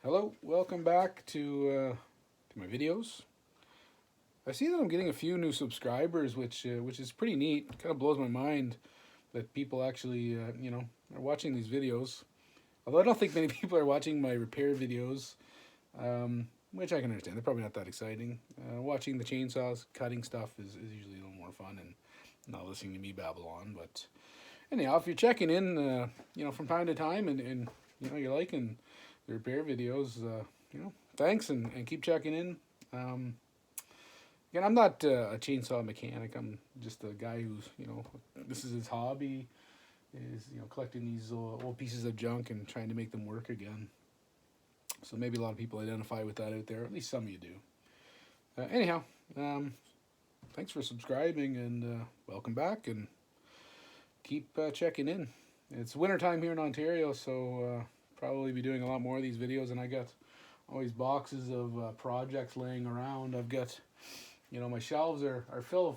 Hello, welcome back to my videos. I see that I'm getting a few new subscribers, which is pretty neat. It kind of blows my mind that people actually are watching these videos. Although I don't think many people are watching my repair videos, which I can understand. They're probably not that exciting. Watching the chainsaws, cutting stuff is usually a little more fun, and not listening to me babble on. But anyhow, if you're checking in, from time to time, and you're liking the repair videos, thanks, and keep checking in. Again, I'm not a chainsaw mechanic. I'm just a guy who's, this is his hobby, is, collecting these old pieces of junk and trying to make them work again. So maybe a lot of people identify with that out there, at least some of you do. Anyhow, thanks for subscribing, and welcome back, and keep checking in. It's wintertime here in Ontario, so probably be doing a lot more of these videos, and I got all these boxes of projects laying around. I've got, my shelves are full of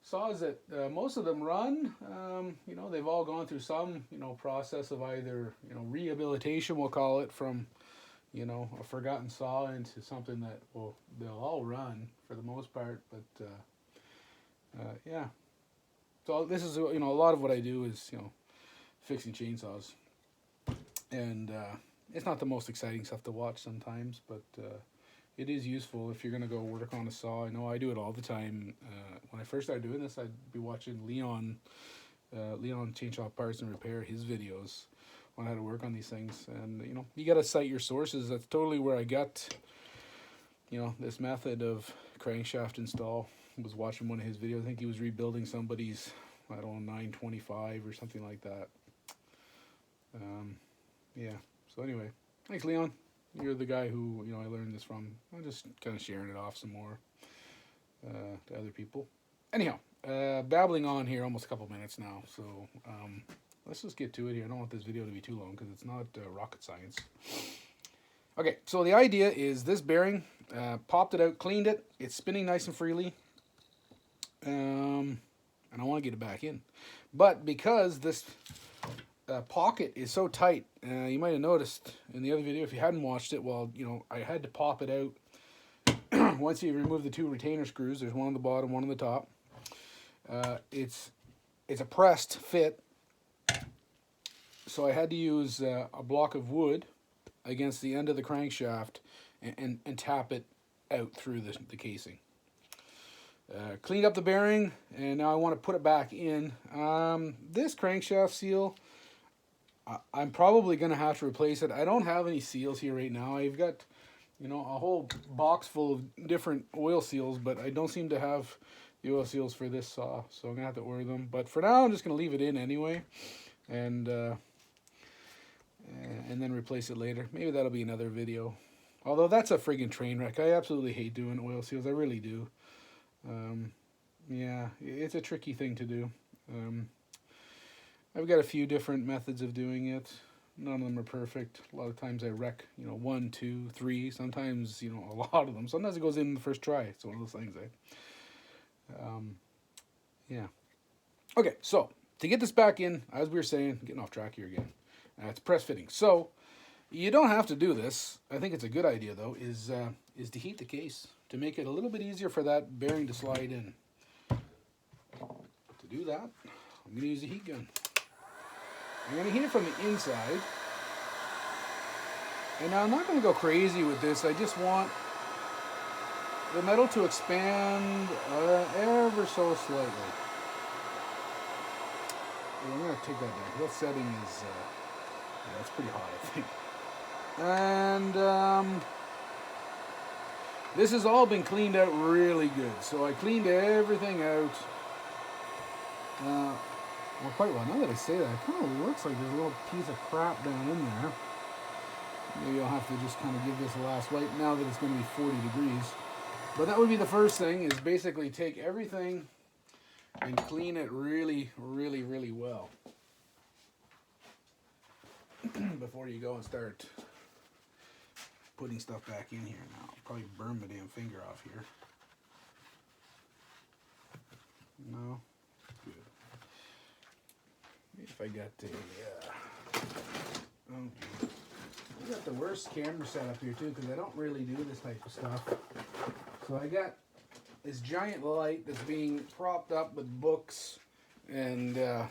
saws that most of them run. They've all gone through some, process of either, rehabilitation, we'll call it, from, a forgotten saw into something that, well, they'll all run for the most part, but yeah. So this is, a lot of what I do is, fixing chainsaws. And it's not the most exciting stuff to watch sometimes, but it is useful if you're going to go work on a saw. I know I do it all the time. When I first started doing this, I'd be watching Leon Chainsaw Parts and Repair, his videos on how to work on these things. And, you got to cite your sources. That's totally where I got, this method of crankshaft install. I was watching one of his videos. I think he was rebuilding somebody's, 925 or something like that. Yeah. So anyway, thanks, Leon. You're the guy who, I learned this from. I'm just kind of sharing it off some more to other people. Anyhow, babbling on here almost a couple minutes now. So let's just get to it here. I don't want this video to be too long because it's not rocket science. Okay, so the idea is this bearing, popped it out, cleaned it. It's spinning nice and freely. And I want to get it back in. But because this pocket is so tight, you might have noticed in the other video, if you hadn't watched it, well, I had to pop it out. Once you remove the two retainer screws, there's one on the bottom, one on the top. It's a pressed fit, so I had to use a block of wood against the end of the crankshaft and tap it out through the casing. Cleaned up the bearing, and now I want to put it back in. This crankshaft seal, I'm probably going to have to replace it. I don't have any seals here right now. I've got, a whole box full of different oil seals, but I don't seem to have the oil seals for this saw, so I'm going to have to order them. But for now, I'm just going to leave it in anyway, and then replace it later. Maybe that'll be another video. Although that's a friggin' train wreck. I absolutely hate doing oil seals. I really do. Yeah, it's a tricky thing to do. I've got a few different methods of doing it. None of them are perfect. A lot of times I wreck, 1, 2, 3. Sometimes, a lot of them. Sometimes it goes in the first try. It's one of those things, yeah. Okay, so to get this back in, as we were saying, getting off track here again. It's press fitting. So you don't have to do this. I think it's a good idea, though, is to heat the case to make it a little bit easier for that bearing to slide in. To do that, I'm going to use a heat gun. I'm going to heat it from the inside. And now I'm not going to go crazy with this. I just want the metal to expand ever so slightly. And I'm going to take that down. That setting is, that's pretty hot, I think. And this has all been cleaned out really good. So I cleaned everything out. Well, quite well. Now that I say that, it kind of looks like there's a little piece of crap down in there. Maybe I'll have to just kind of give this a last wipe now that it's going to be 40 degrees. But that would be the first thing, is basically take everything and clean it really, really, really well before you go and start putting stuff back in here. Now, I'll probably burn my damn finger off here. No? Good. If I got a... okay. I got the worst camera setup here too because I don't really do this type of stuff. So I got this giant light that's being propped up with books, and the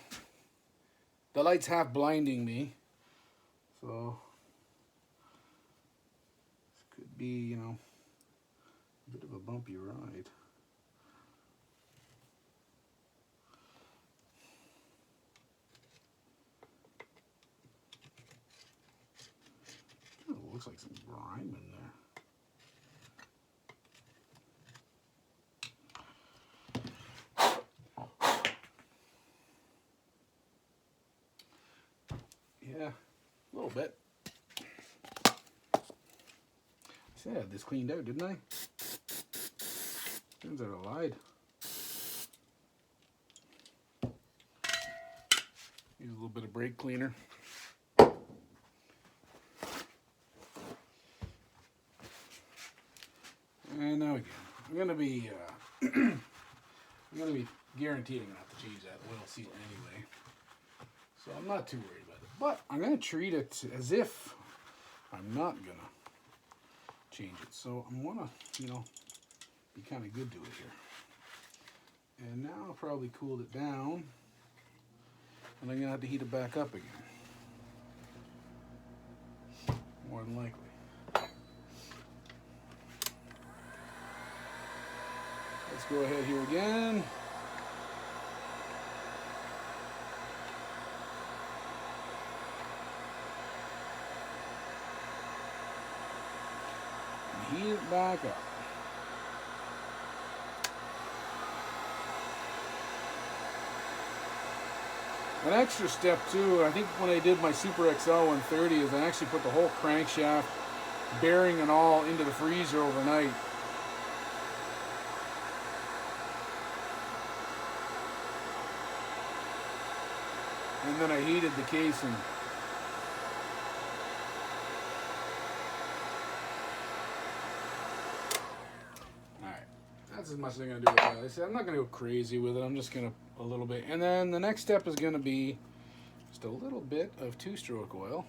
light's half blinding me. So this could be, you know, a bit of a bumpy ride. Oh, looks like some grime in there. Yeah, a little bit. I said I had this cleaned out, didn't I? Turns out I lied. Use a little bit of brake cleaner. And now again, I'm gonna be guaranteeing not to change that oil seal anyway. So I'm not too worried about it. But I'm gonna treat it as if I'm not gonna change it. So I'm gonna, you know, be kind of good to it here. And now I've probably cooled it down, and I'm gonna have to heat it back up again. More than likely. Let's go ahead here again. And heat it back up. An extra step too, I think when I did my Super XL922 is I actually put the whole crankshaft, bearing and all, into the freezer overnight. And then I heated the casing. Alright, that's as much as I'm going to do with that. I said I'm not going to go crazy with it, I'm just going to a little bit. And then the next step is going to be just a little bit of two-stroke oil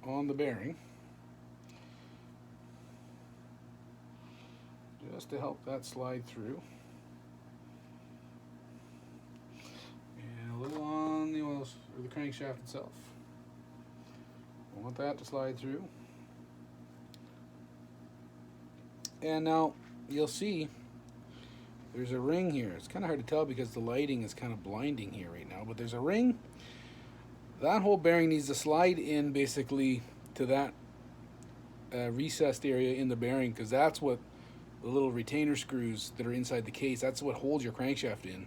on the bearing. Just to help that slide through. A little on the oil or the crankshaft itself. I want that to slide through. And now you'll see there's a ring here. It's kind of hard to tell because the lighting is kind of blinding here right now, but there's a ring. That whole bearing needs to slide in basically to that recessed area in the bearing, because that's what the little retainer screws that are inside the case, that's what holds your crankshaft in.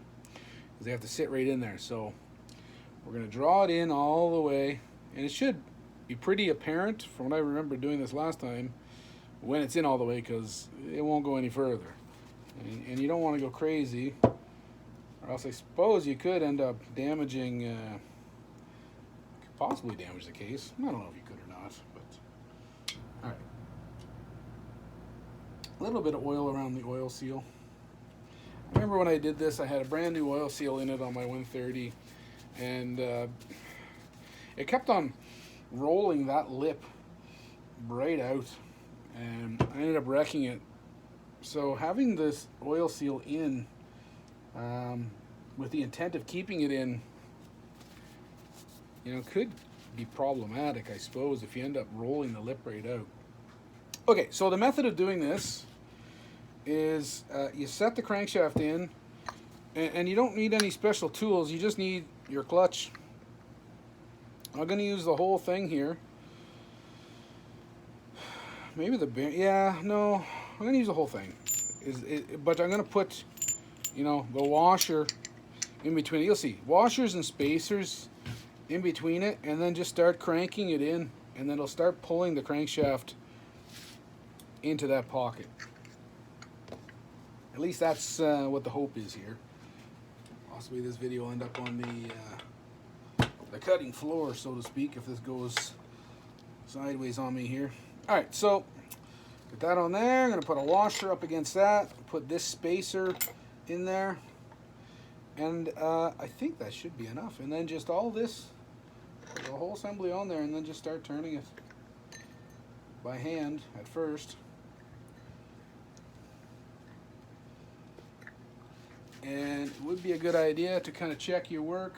They have to sit right in there. So we're going to draw it in all the way, and it should be pretty apparent from what I remember doing this last time when it's in all the way, because it won't go any further. And you don't want to go crazy, or else I suppose you could end up damaging, could possibly damage the case. I don't know if you could or not, but all right. A little bit of oil around the oil seal. I remember when I did this, I had a brand new oil seal in it on my 130, and it kept on rolling that lip right out, and I ended up wrecking it. So having this oil seal in with the intent of keeping it in, you know, could be problematic, I suppose, if you end up rolling the lip right out. Okay, so the method of doing this is you set the crankshaft in, and you don't need any special tools. You just need your clutch. I'm going to use the whole thing here. Maybe the bear. Yeah, no, I'm going to use the whole thing. But I'm going to put, you know, the washer in between. You'll see washers and spacers in between it, and then just start cranking it in, and then it'll start pulling the crankshaft into that pocket. At least that's what the hope is here. Possibly this video will end up on the cutting floor, so to speak, if this goes sideways on me here. All right, so put that on there. I'm going to put a washer up against that. Put this spacer in there. And I think that should be enough. And then just all this Put the whole assembly on there and then just start turning it by hand at first. And it would be a good idea to kind of check your work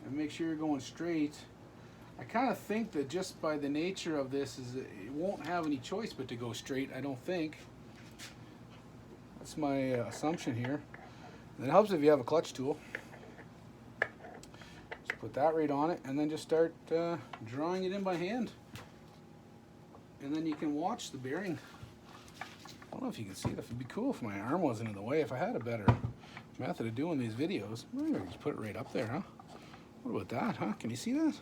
and make sure you're going straight. I kind of think that just by the nature of this is that it won't have any choice but to go straight, I don't think. That's my assumption here. And it helps if you have a clutch tool. Just put that right on it and then just start drawing it in by hand. And then you can watch the bearing. I don't know if you can see it. It'd be cool if my arm wasn't in the way. If I had a better method of doing these videos, maybe I just put it right up there, huh? What about that, huh? Can you see that?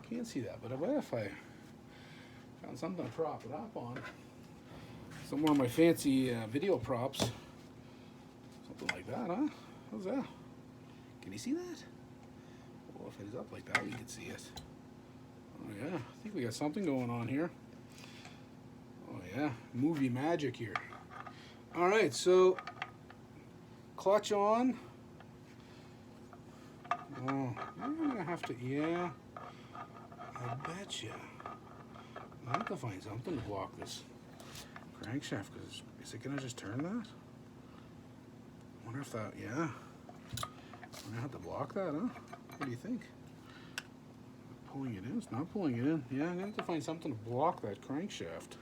Can't see that, but I bet if I found something to prop it up on, some one of my fancy video props, something like that, huh? How's that? Can you see that? Well, if it is up like that, you can see it. Oh yeah, I think we got something going on here. Oh yeah, movie magic here. All right, so clutch on. Oh, I'm gonna have to, yeah. I betcha. I have to find something to block this crankshaft, because is it gonna just turn that? I wonder if that, yeah. I'm gonna have to block that, huh? What do you think? Pulling it in? It's not pulling it in. Yeah, I'm gonna have to find something to block that crankshaft.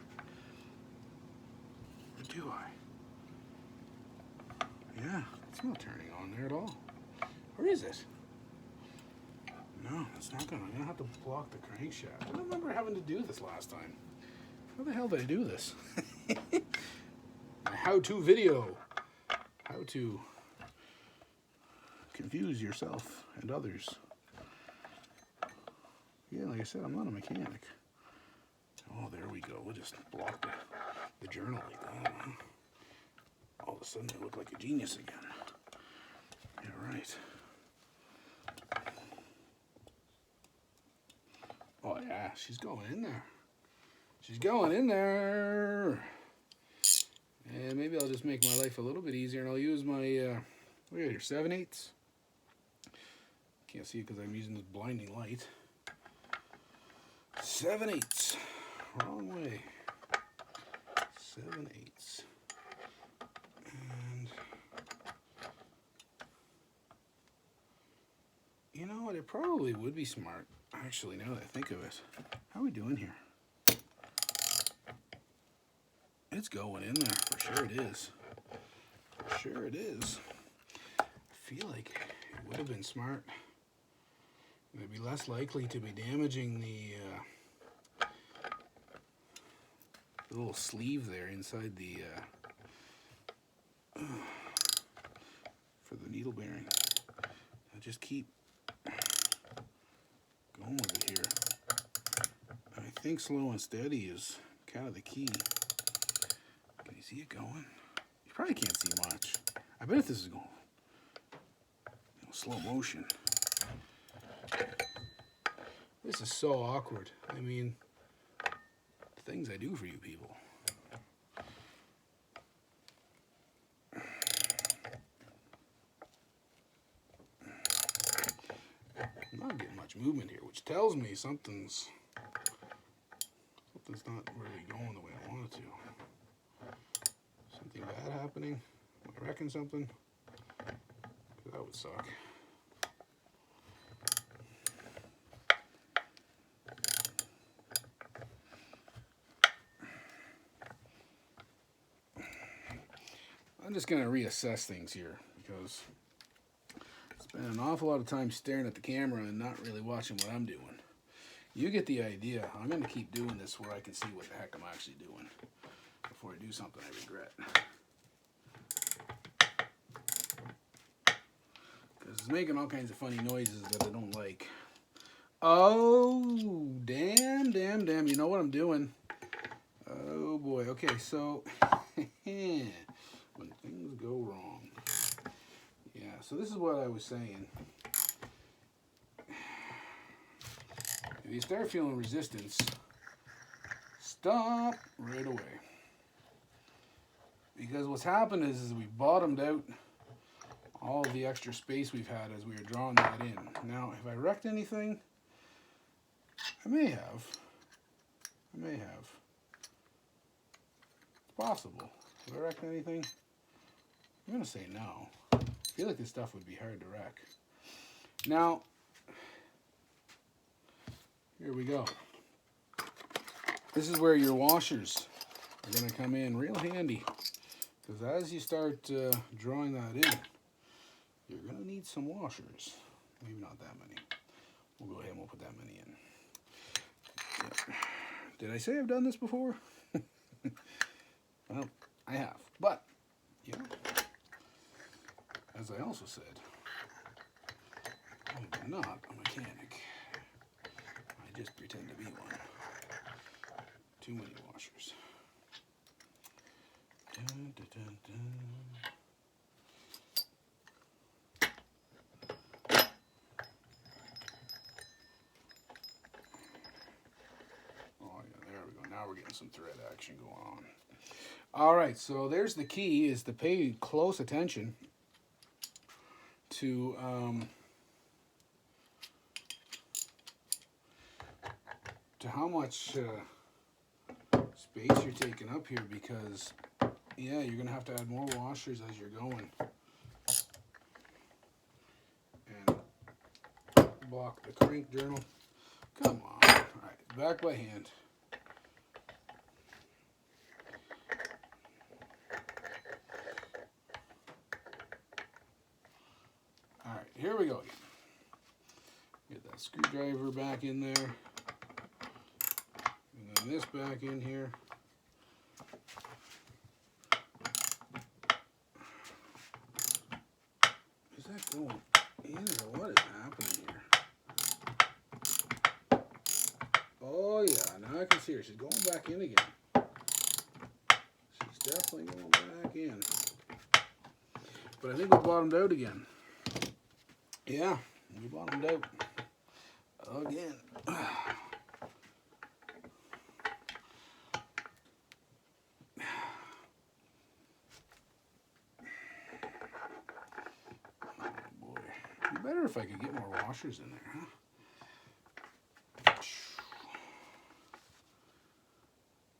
Or do I? Yeah, it's not turning on there at all. Or is it? No, it's not gonna. I'm gonna have to block the crankshaft. I don't remember having to do this last time. How the hell did I do this? A how-to video. How to confuse yourself and others. Yeah, like I said, I'm not a mechanic. Oh, there we go. We'll just block the journal like that. Huh? All of a sudden, I look like a genius again. Yeah, right. Oh yeah, she's going in there. She's going in there. And maybe I'll just make my life a little bit easier, and I'll use my, look at here, 7/8. Can't see it because I'm using this blinding light. 7/8. Wrong way. 7/8. And you know what? It probably would be smart. Actually, now that I think of it, how are we doing here? It's going in there. For sure it is. For sure it is. I feel like it would have been smart. It'd be less likely to be damaging the little sleeve there inside the for the needle bearing. I'll just keep going with it here. I think slow and steady is kind of the key. Can you see it going? You probably can't see much. I bet if this is going, you know, slow motion. This is so awkward. I mean, the things I do for you people. I'm not getting much movement here, which tells me something's not really going the way I want it to. Something bad happening? Am I wrecking something? That would suck. I'm just going to reassess things here because I spend an awful lot of time staring at the camera and not really watching what I'm doing. You get the idea. I'm going to keep doing this where I can see what the heck I'm actually doing before I do something I regret. Because it's making all kinds of funny noises that I don't like. Oh, damn. You know what I'm doing? Oh, boy. Okay, so when things go wrong. Yeah, so this is what I was saying. If you start feeling resistance, stop right away. Because what's happened is we bottomed out all the extra space we've had as we were drawing that in. Now, have I wrecked anything? I may have. It's possible. Do I wreck anything? I'm going to say no. I feel like this stuff would be hard to wreck. Now, here we go. This is where your washers are going to come in real handy. Because as you start drawing that in, you're going to need some washers. Maybe not that many. We'll go ahead and we'll put that many in. Yeah. Did I say I've done this before? Well, I have. But, you know, as I also said, I'm not a mechanic. I just pretend to be one. Too many washers. Dun, dun, dun, dun. Now we're getting some thread action going on. All right, so there's the key, is to pay close attention to how much space you're taking up here, because yeah, you're gonna have to add more washers as you're going and block the crank journal. Come on. All right, back by hand. All right, here we go again. Get that screwdriver back in there. And then this back in here. Is that going in or what is happening here? Oh yeah, now I can see her. She's going back in again. She's definitely going back in. But I think we bottomed out again. Yeah, we bottomed out again. Oh boy. It'd be better if I could get more washers in there, huh?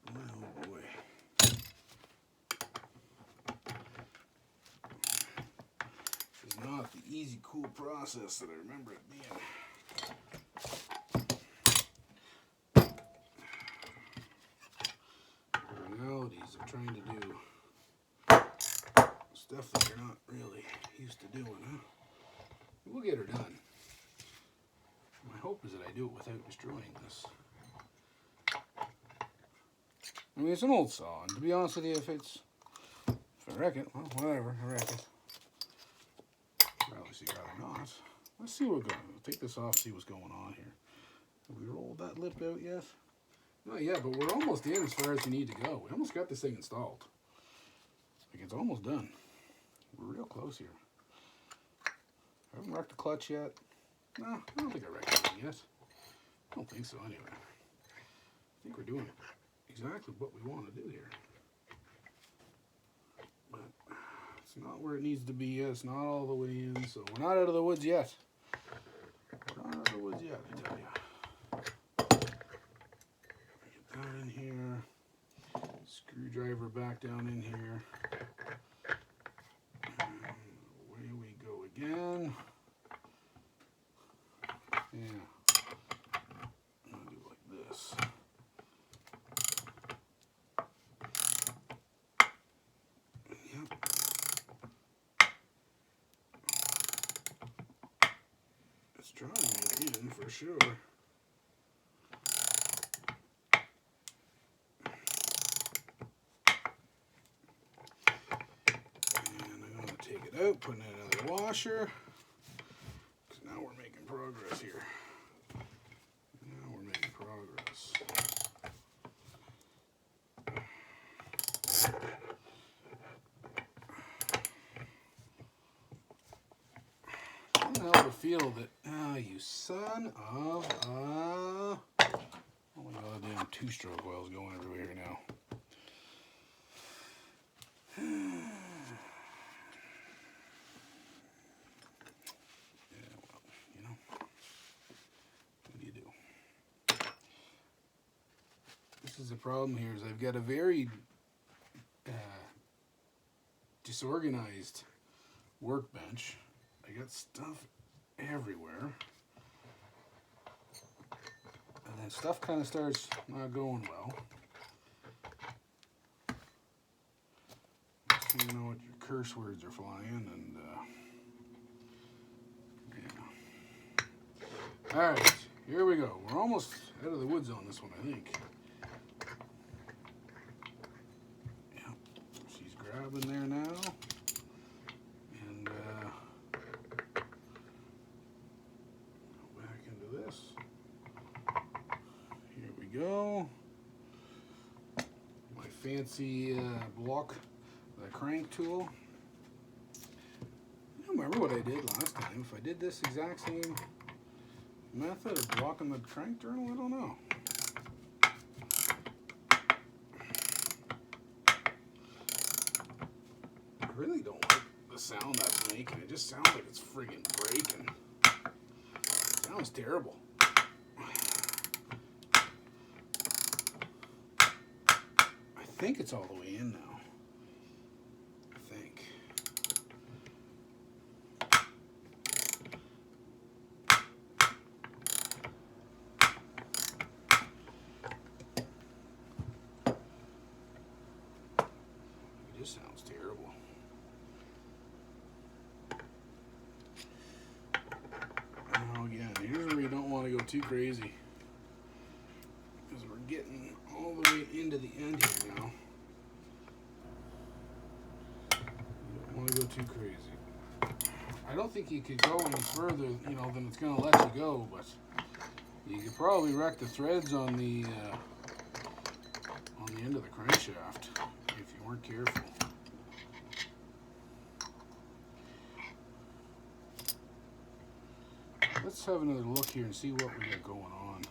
Oh boy. This is not the easy, cool process that I remember it being. Realities of trying to do stuff that you're not really used to doing, huh? We'll get her done. My hope is that I do it without destroying this. I mean, it's an old saw, and to be honest with you, if I wreck it, well, whatever, I wreck it. Obviously, rather not. Let's see what's going on. Take this off, see what's going on here. Have we rolled that lip out yet? Not yet, but we're almost in as far as we need to go. We almost got this thing installed. Like, it's almost done. We're real close here. I haven't wrecked the clutch yet. No, I don't think I wrecked anything yet. I don't think so, anyway. I think we're doing exactly what we want to do here. But it's not where it needs to be yet. It's not all the way in, so we're not out of the woods yet. We're not out of the woods yet, I tell you. Get that in here. Screwdriver back down in here. And away we go again. Yeah. I'm going to do it like this. Yep. It's trying to get in for sure. And I'm going to take it out, put in another washer. Because now we're making progress here. Now we're making progress. I can't help but feel that, you son of a... Oh my god, damn two-stroke oil's going everywhere now. Yeah, well, you know, what do you do? is the problem here, is I've got a very disorganized workbench. I got stuff everywhere. And then stuff kind of starts not going well. So you know what, your curse words are flying, and yeah. Alright, here we go. We're almost out of the woods on this one, I think. Yeah, she's grabbing there now. And back into this. Here we go. My fancy block, the crank tool. I don't remember what I did last time. If I did this exact same method of blocking the crank journal, I don't know. I really don't like the sound that's making. It just sounds like it's friggin' breaking. It sounds terrible. I think it's all the way in now. I think. It just sounds terrible. Now again, here's where you don't want to go too crazy, because we're getting all the way into the end here now. You don't want to go too crazy. I don't think you could go any further, you know, than it's going to let you go, but you could probably wreck the threads on the end of the crankshaft if you weren't careful. Let's have another look here and see what we got going on.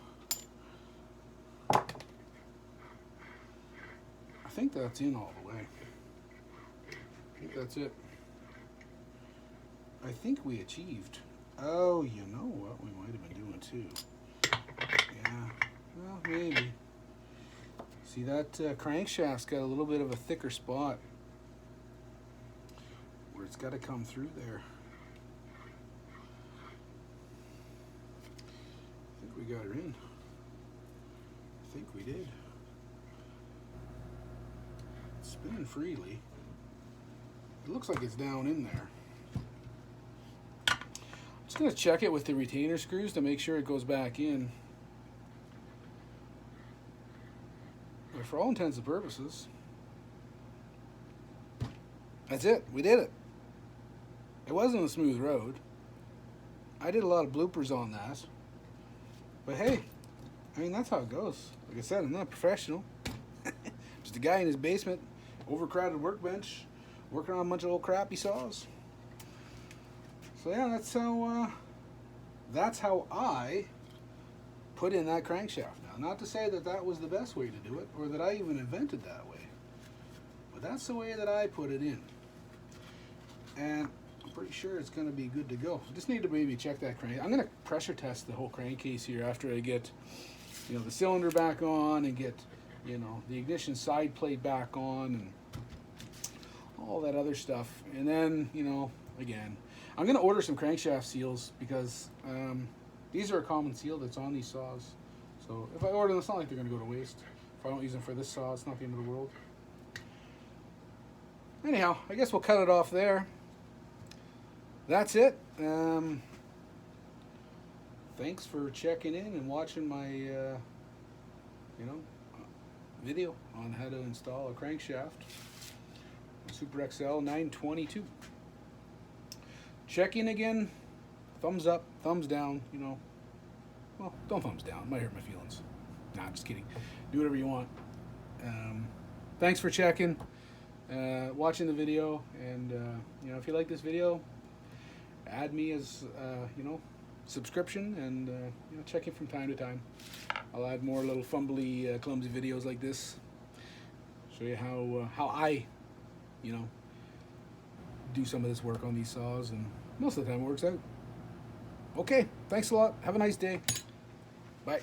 I think that's in all the way. I think that's it. I think we achieved. Oh, you know what we might have been doing too. Yeah, well, maybe. See, that crankshaft's got a little bit of a thicker spot where it's got to come through there. I think we got her in. I think we did. It's spinning freely. It looks like it's down in there. Just going to check it with the retainer screws to make sure it goes back in. But for all intents and purposes, that's it. We did it. It wasn't a smooth road. I did a lot of bloopers on that. But hey, I mean, that's how it goes. Like I said, I'm not a professional. Just a guy in his basement, overcrowded workbench, working on a bunch of old crappy saws. So yeah, that's how I put in that crankshaft. Now, not to say that that was the best way to do it, or that I even invented that way, but that's the way that I put it in. And I'm pretty sure it's going to be good to go. I just need to maybe check that crank. I'm going to pressure test the whole crankcase here after I get, you know, the cylinder back on and get, you know, the ignition side plate back on and all that other stuff. And then, you know, again, I'm going to order some crankshaft seals because these are a common seal that's on these saws. So if I order them, it's not like they're going to go to waste. If I don't use them for this saw, it's not the end of the world. Anyhow, I guess we'll cut it off there. That's it. Thanks for checking in and watching my, video on how to install a crankshaft, Super XL922. Check in again. Thumbs up, thumbs down. You know, well, don't thumbs down. It might hurt my feelings. Nah, I'm just kidding. Do whatever you want. Thanks for checking, watching the video, and you know, if you like this video, add me as subscription, and you know, check in from time to time. I'll add more little fumbly, clumsy videos like this. Show you how I, you know, do some of this work on these saws, and most of the time it works out. Okay, thanks a lot. Have a nice day. Bye.